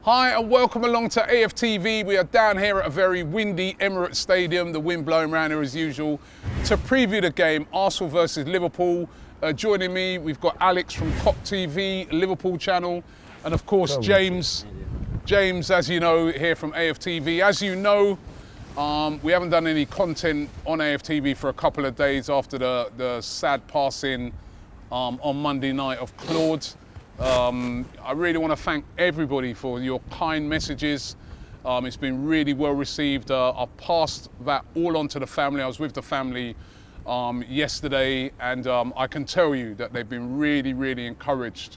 Hi and welcome along to AFTV. We are down here at a very windy Emirates Stadium, the wind blowing around here as usual, to preview the game, Arsenal versus Liverpool. Joining me, we've got Alex from Kop TV, Liverpool channel, and of course James, as you know, here from AFTV. As you know, we haven't done any content on AFTV for a couple of days after the sad passing on Monday night of Claude. I really want to thank everybody for your kind messages. It's been really well received. I've passed that all on to the family. I was with the family yesterday, and I can tell you that they've been really encouraged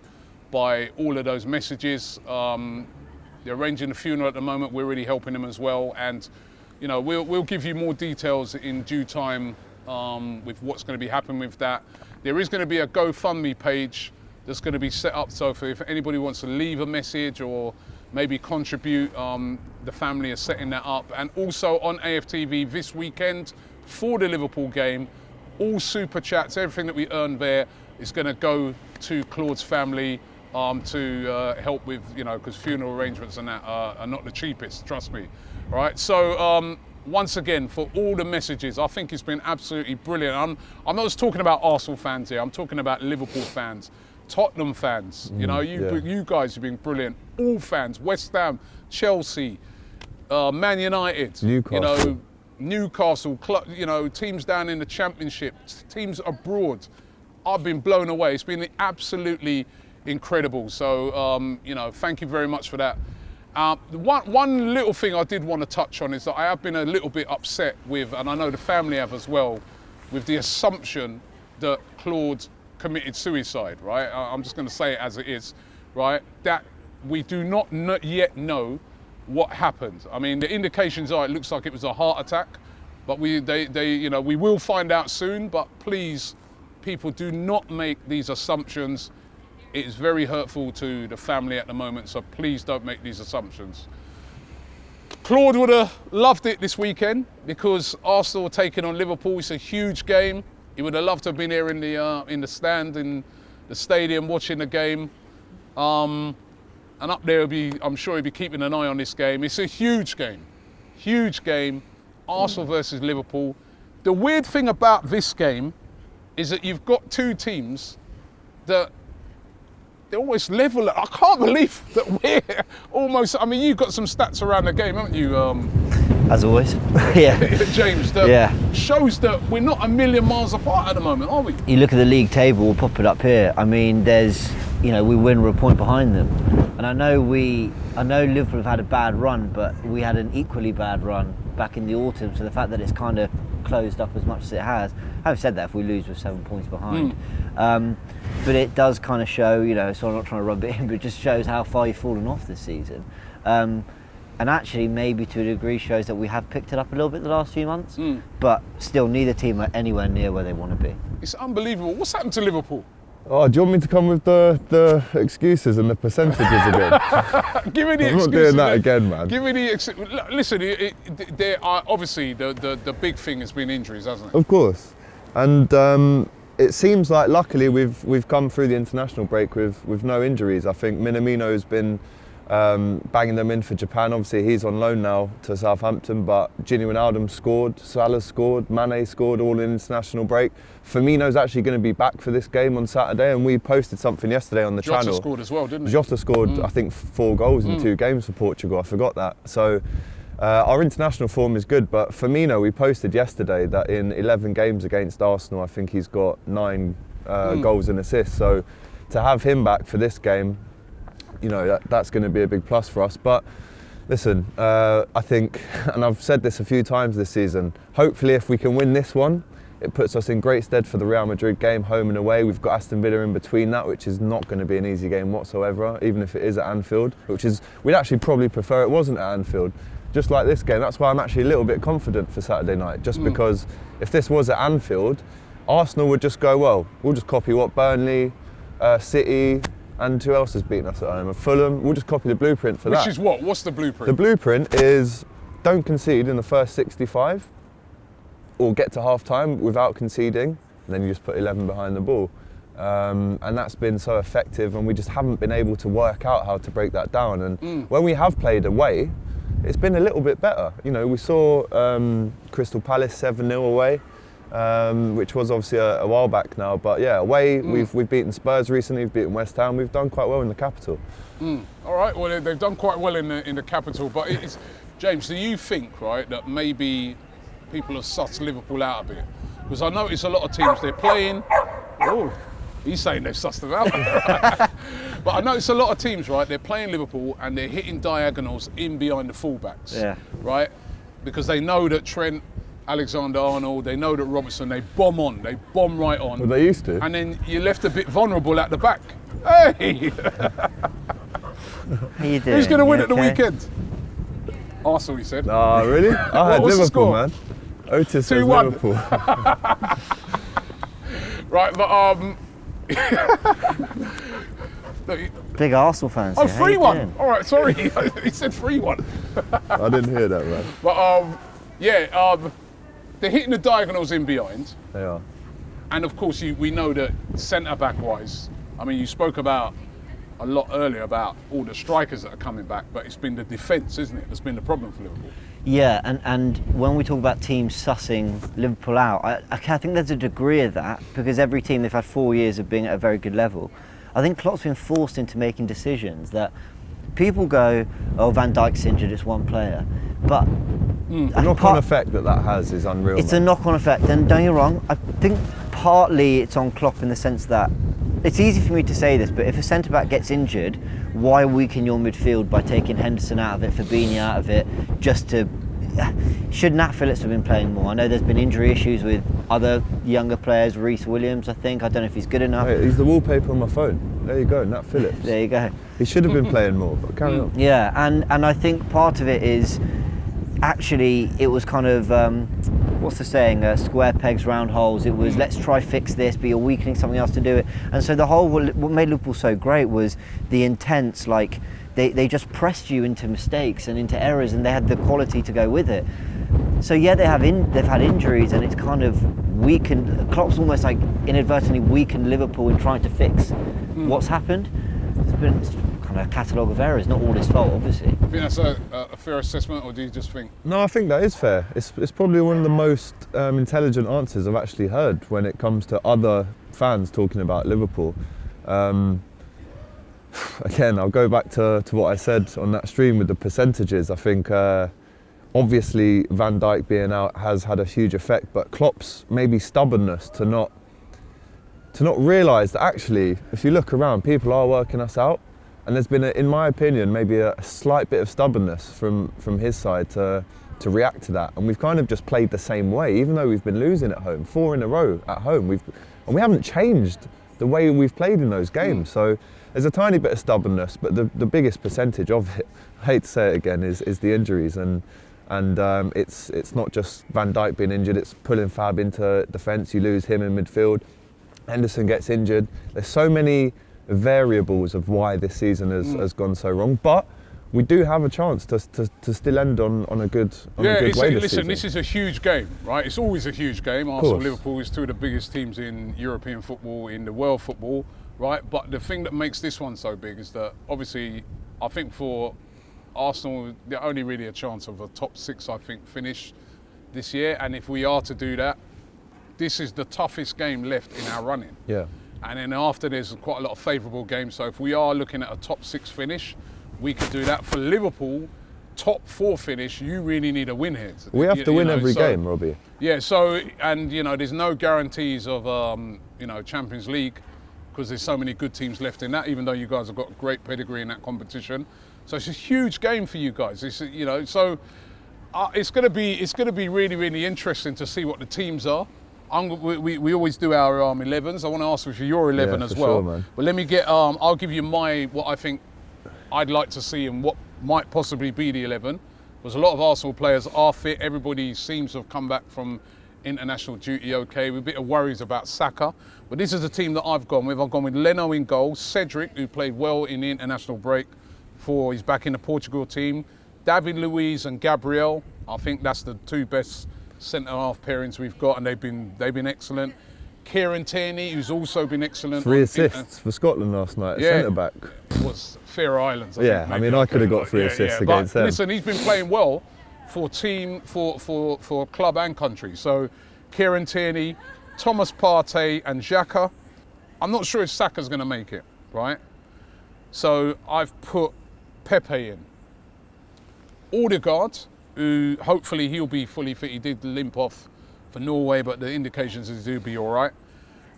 by all of those messages. They're arranging the funeral at the moment. We're really helping them as well, and you know, we'll give you more details in due time with what's going to be happening with that. There is going to be a GoFundMe page that's going to be set up, so if anybody wants to leave a message or maybe contribute, the family is setting that up. And also on AFTV this weekend for the Liverpool game, all super chats, everything that we earn there is going to go to Claude's family to help with, you know, because funeral arrangements and that are not the cheapest, trust me. All right, so once again, for all the messages, I think it's been absolutely brilliant. I'm not just talking about Arsenal fans here, I'm talking about Liverpool fans, Tottenham fans, you know, you guys have been brilliant. All fans, West Ham, Chelsea, Man United, Newcastle. You know, Newcastle, you know, teams down in the Championship, teams abroad. I've been blown away. It's been absolutely incredible. So, you know, thank you very much for that. One little thing I did want to touch on is that I have been a little bit upset with, and I know the family have as well, with the assumption that Claude committed suicide, right? I'm just going to say it as it is, right? That we do not yet know what happened. I mean, the indications are it looks like it was a heart attack, but you know, we will find out soon. But please, people, do not make these assumptions. It is very hurtful to the family at the moment, so please don't make these assumptions. Claude would have loved it this weekend because Arsenal are taking on Liverpool. It's a huge game. He would have loved to have been here in the stand, in the stadium, watching the game. And up there, I'm sure he'll be keeping an eye on this game. It's a huge game. Arsenal versus Liverpool. The weird thing about this game is that you've got two teams that they're almost level. I can't believe that we're almost. I mean, you've got some stats around the game, haven't you? As always, yeah. James, that shows that we're not a million miles apart at the moment, are we? You look at the league table, we'll pop it up here. I mean, there's, you know, we win, we're a point behind them. And I know Liverpool have had a bad run, but we had an equally bad run back in the autumn. So the fact that it's kind of closed up as much as it has. Having said that, if we lose, we're 7 points behind. But it does kind of show, you know, so I'm not trying to rub it in, but it just shows how far you've fallen off this season. And actually, maybe to a degree, shows that we have picked it up a little bit the last few months, but still neither team are anywhere near where they want to be. It's unbelievable. What's happened to Liverpool? Oh, do you want me to come with the excuses and the percentages again? Give me the excuses. I'm not doing that again, man. Give me the listen. There are obviously the big thing has been injuries, hasn't it? Of course, and it seems like luckily we've come through the international break with no injuries. I think Minamino's been banging them in for Japan. Obviously he's on loan now to Southampton, but Gini Wijnaldum scored, Salah scored, Mane scored, all in international break. Firmino's actually going to be back for this game on Saturday, and we posted something yesterday on the channel. Jota scored as well, didn't he? Jota scored, I think, 4 goals in 2 games for Portugal. I forgot that. So our international form is good, but Firmino, we posted yesterday that in 11 games against Arsenal, I think he's got 9 goals and assists. So to have him back for this game, you know, that's going to be a big plus for us. But listen, I think, and I've said this a few times this season, hopefully if we can win this one, it puts us in great stead for the Real Madrid game, home and away. We've got Aston Villa in between that, which is not going to be an easy game whatsoever, even if it is at Anfield, we'd actually probably prefer it wasn't at Anfield, just like this game. That's why I'm actually a little bit confident for Saturday night, just because if this was at Anfield, Arsenal would just go, well, we'll just copy what Burnley, City, and who else has beaten us at home? Fulham. We'll just copy the blueprint for that. Which is what? What's the blueprint? The blueprint is don't concede in the first 65 or get to half time without conceding, and then you just put 11 behind the ball. and that's been so effective, and we just haven't been able to work out how to break that down. And when we have played away, it's been a little bit better. You know, we saw Crystal Palace 7-0 away, which was obviously a while back now. But yeah, away we've beaten Spurs recently, we've beaten West Ham, we've done quite well in the capital. All right, well they've done quite well in the capital, but it's, James, do you think, right, that maybe people have sussed Liverpool out a bit? Because I notice a lot of teams, they're playing, oh, he's saying they've sussed them out. But I notice a lot of teams, right, they're playing Liverpool and they're hitting diagonals in behind the fullbacks, right? Because they know that Trent, Alexander-Arnold, they know that Robertson, they bomb right on. Well, they used to. And then you're left a bit vulnerable at the back. Hey! How you doing? Who's going to win at the weekend? Arsenal, he said. Ah, really? I had Liverpool, man. Otis says 2-1. Liverpool. Right, but Big Arsenal fans. oh, here. How you 3-1. doing? All right, sorry. He said 3-1. I didn't hear that, man. But they're hitting the diagonals in behind. They are. And of course, we know that centre-back wise, I mean, you spoke about a lot earlier about all the strikers that are coming back, but it's been the defence, isn't it, that's been the problem for Liverpool. Yeah, and when we talk about teams sussing Liverpool out, I think there's a degree of that, because every team, they've had 4 years of being at a very good level. I think Klopp's been forced into making decisions that people go, oh, Van Dijk's injured, it's one player. But the knock-on effect that has is unreal. It's a knock-on effect, and don't get me wrong, I think partly it's on Klopp in the sense that it's easy for me to say this, but if a centre-back gets injured, why weaken your midfield by taking Henderson out of it, Fabinho out of it, just to... Should Nat Phillips have been playing more? I know there's been injury issues with other younger players, Reece Williams, I think. I don't know if he's good enough. Hey, he's the wallpaper on my phone. There you go, Nat Phillips. There you go. He should have been playing more, but carry on. Yeah, and I think part of it is actually it was kind of what's the saying, square pegs round holes. It was let's try fix this, but you're weakening something else to do it. And so the whole, what made Liverpool so great was the intense, like they just pressed you into mistakes and into errors, and they had the quality to go with it. So yeah, they've had injuries, and it's kind of weakened. Klopp's almost like inadvertently weakened Liverpool in trying to fix what's happened. It's been kind of a catalogue of errors, not all his fault, obviously. I think that's a fair assessment, or do you just think? No, I think that is fair. It's probably one of the most intelligent answers I've actually heard when it comes to other fans talking about Liverpool. Again, I'll go back to what I said on that stream with the percentages. I think obviously Van Dijk being out has had a huge effect, but Klopp's maybe stubbornness to not realise that actually, if you look around, people are working us out. And there's been, in my opinion, maybe a slight bit of stubbornness from his side to react to that. And we've kind of just played the same way, even though we've been losing at home, 4 in a row at home. And we haven't changed the way we've played in those games. So there's a tiny bit of stubbornness, but the biggest percentage of it, I hate to say it again, is the injuries. And it's not just Van Dijk being injured, it's pulling Fab into defence, you lose him in midfield. Henderson gets injured. There's so many variables of why this season has gone so wrong, but we do have a chance to still end on a good way this season. This is a huge game, right? It's always a huge game. Arsenal, Liverpool is two of the biggest teams in European football, in the world football, right? But the thing that makes this one so big is that obviously, I think for Arsenal, they're only really a chance of a top 6, I think, finish this year. And if we are to do that, this is the toughest game left in our running. Yeah. And then after, there's quite a lot of favourable games. So if we are looking at a top 6 finish, we could do that. For Liverpool, top 4 finish, you really need a win here. We have to win every game, Robbie. Yeah, so, and there's no guarantees of, Champions League, because there's so many good teams left in that, even though you guys have got great pedigree in that competition. So it's a huge game for you guys. It's, so it's going to be really, really interesting to see what the teams are. We always do our 11s. I want to ask you for your 11 as well. Sure, man. But let me get. I'll give you what I think I'd like to see and what might possibly be the 11. Because a lot of Arsenal players are fit. Everybody seems to have come back from international duty okay. With a bit of worries about Saka. But this is the team that I've gone with. I've gone with Leno in goal, Cedric, who played well in the international break. He's back in the Portugal team. David Luiz and Gabriel. I think that's the 2 best centre-half pairings we've got, and they've been excellent. Kieran Tierney, who's also been excellent. 3 assists for Scotland last night, centre back. Was Faroe Islands. I mean, I could have got 3 assists against them. Listen, he's been playing well for club and country. So Kieran Tierney, Thomas Partey and Xhaka. I'm not sure if Saka's going to make it, right? So I've put Pepe in. Odegaard, who hopefully he'll be fully fit. He did limp off for Norway, but the indications is he'll be all right,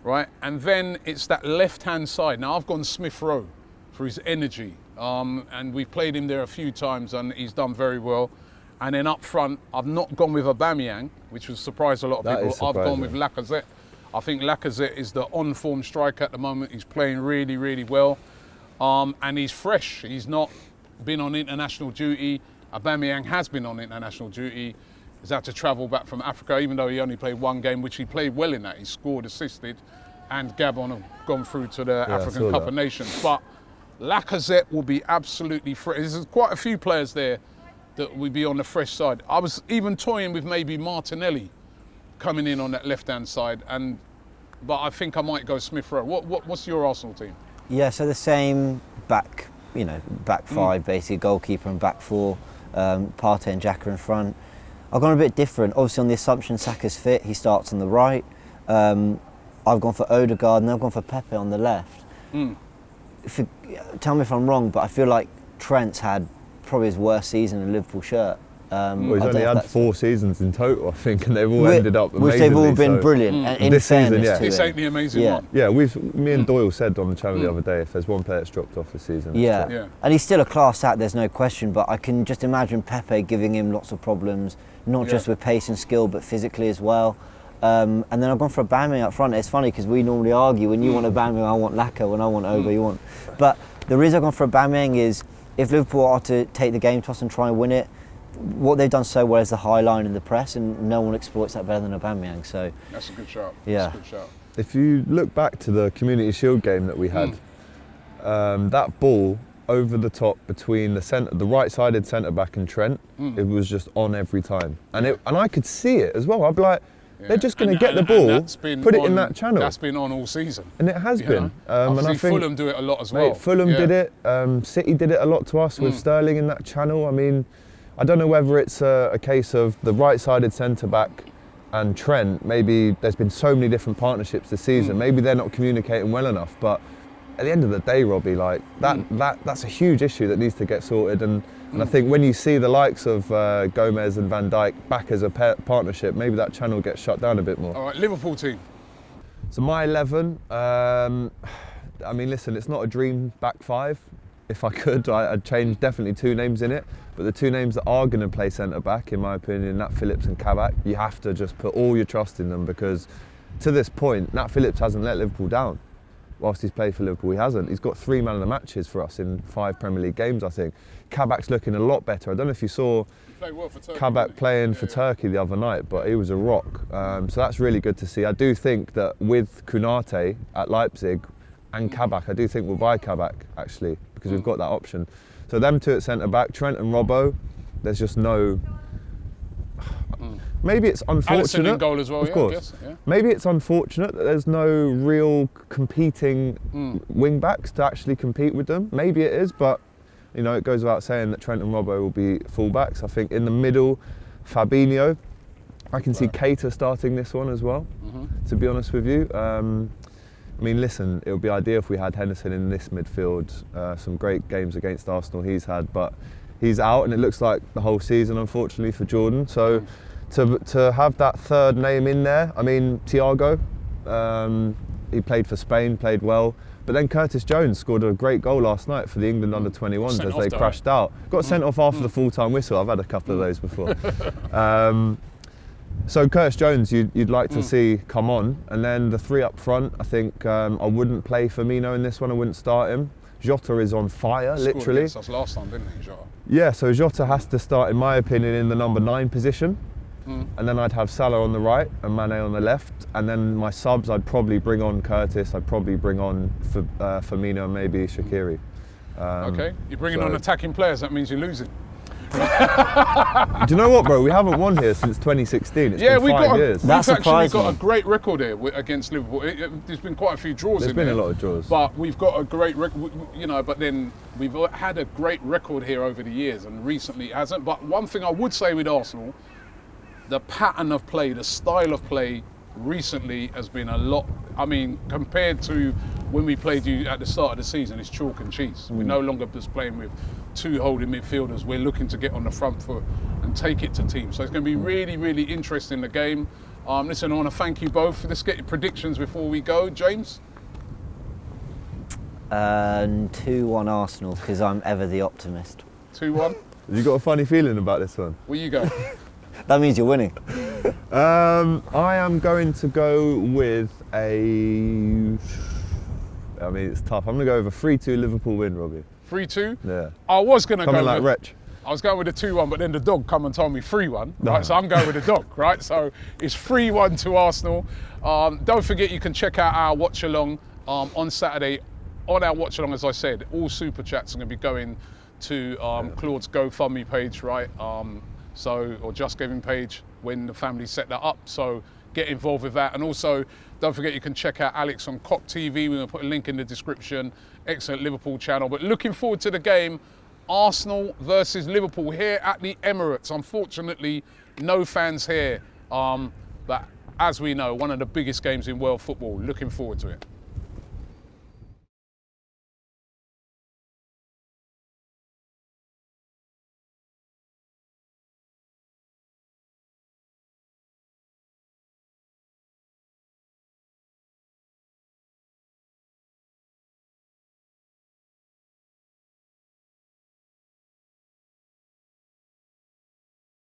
right? And then it's that left-hand side. Now I've gone Smith Rowe for his energy, and we've played him there a few times, and he's done very well. And then up front, I've not gone with Aubameyang, which has surprised a lot of people. I've gone with Lacazette. I think Lacazette is the on-form striker at the moment. He's playing really, really well, and he's fresh. He's not been on international duty. Aubameyang has been on international duty. He's had to travel back from Africa, even though he only played 1 game, which he played well in that. He scored, assisted, and Gabon have gone through to the African Cup of Nations. But Lacazette will be absolutely fresh. There's quite a few players there that will be on the fresh side. I was even toying with maybe Martinelli coming in on that left-hand side, but I think I might go Smith Rowe. What's your Arsenal team? Yeah, so the same back 5 basically, goalkeeper and back 4, Partey and Xhaka in front. I've gone a bit different, obviously on the assumption Saka's fit, he starts on the right. I've gone for Odegaard and I've gone for Pepe on the left. Tell me if I'm wrong, but I feel like Trent's had probably his worst season in a Liverpool shirt. Well, he's only had 4 seasons in total, I think, and they've all ended up amazingly. Which they've all been brilliant. In this season, this ain't the amazing one. Yeah, me and Doyle said on the channel the other day, if there's one player that's dropped off this season. And he's still a class act, there's no question, but I can just imagine Pepe giving him lots of problems, not just with pace and skill, but physically as well. And then I've gone for Aubameyang up front. It's funny because we normally argue, when you want Aubameyang, I want Laka, when I want Oba, you want. But the reason I've gone for Aubameyang is, if Liverpool are to take the game toss and try and win it, what they've done so well is the high line in the press, and no one exploits that better than Aubameyang. So that's a good shout. Yeah. That's a good shout. If you look back to the Community Shield game that we had, that ball over the top between the right-sided centre back and Trent, it was just on every time, and I could see it as well. I'd be like, they're just going to get the ball, put it in that channel. That's been on all season. And it has been. And I think Fulham do it a lot as well. Fulham did it. City did it a lot to us with Sterling in that channel. I mean, I don't know whether it's a case of the right-sided centre-back and Trent. Maybe there's been so many different partnerships this season. Maybe they're not communicating well enough. But at the end of the day, Robbie, like that's a huge issue that needs to get sorted. And I think when you see the likes of Gomez and Van Dijk back as a partnership, maybe that channel gets shut down a bit more. All right, Liverpool team. So my 11, I mean, listen, it's not a dream back 5. If I could, I'd change definitely 2 names in it. But the 2 names that are going to play centre-back, in my opinion, Nat Phillips and Kabak, you have to just put all your trust in them, because to this point, Nat Phillips hasn't let Liverpool down. Whilst he's played for Liverpool, he hasn't. He's got 3 man of the matches for us in 5 Premier League games, I think. Kabak's looking a lot better. I don't know if you saw Kabak playing for Turkey the other night, but he was a rock. So that's really good to see. I do think that with Konate at Leipzig and Kabak, I do think we'll buy Kabak, actually, because we've got that option. So them 2 at centre-back, Trent and Robbo, there's just no... Maybe it's unfortunate. Alisson in goal as well, of course. I guess, yeah. Maybe it's unfortunate that there's no real competing wing backs to actually compete with them. Maybe it is, but you know, it goes without saying that Trent and Robbo will be full backs. I think in the middle, Fabinho. I can see Keita starting this one as well, to be honest with you. I mean, listen, it would be ideal if we had Henderson in this midfield. Some great games against Arsenal he's had, but he's out, and it looks like the whole season, unfortunately, for Jordan. So to have that 3rd name in there, I mean, Thiago, he played for Spain, played well. But then Curtis Jones scored a great goal last night for the England under-21s as they crashed out. Got sent off after the full-time whistle. I've had a couple of those before. So Curtis Jones, you'd like to see come on, and then the 3 up front. I think I wouldn't play Firmino in this one. I wouldn't start him. Jota is on fire, literally. That's last time, didn't he, Jota? Yeah, so Jota has to start, in my opinion, in the number 9 position, and then I'd have Salah on the right and Mane on the left, and then my subs, I'd probably bring on Curtis. I'd probably bring on Firmino and maybe Shaqiri. Okay, you're bringing on attacking players. That means you're losing. Do you know what, bro? We haven't won here since 2016. It's been 5 years. That We've actually surprised got me. a great record here against Liverpool. There's been quite a few draws. There's been a lot of draws. But we've got a great record, you know. But then we've had a great record here over the years, and recently it hasn't. But one thing I would say with Arsenal, the pattern of play, the style of play recently has been a lot. I mean, compared to when we played you at the start of the season, it's chalk and cheese. We're no longer just playing with 2 holding midfielders. We're looking to get on the front foot and take it to teams. So it's going to be really, really interesting, the game. Listen, I want to thank you both. Let's get your predictions before we go. James? 2-1 Arsenal, because I'm ever the optimist. 2-1? Have you got a funny feeling about this one? Where you go? That means you're winning. I am going to go with a... I mean, it's tough. I'm going to go with a 3-2 Liverpool win, Robbie. 3-2? Yeah. I was going to go Coming like with... Wretch. I was going with a 2-1, but then the dog come and told me 3-1, No. right? So I'm going with the dog, right? So it's 3-1 to Arsenal. Don't forget, you can check out our watch along on Saturday. On our watch along, as I said, all super chats are going to be going to Claude's GoFundMe page, right? Or Just Giving page when the family set that up. So get involved with that. And also, don't forget, you can check out Alex on Kop TV. We're going to put a link in the description. Excellent Liverpool channel. But looking forward to the game. Arsenal versus Liverpool here at the Emirates. Unfortunately, no fans here. But as we know, one of the biggest games in world football. Looking forward to it.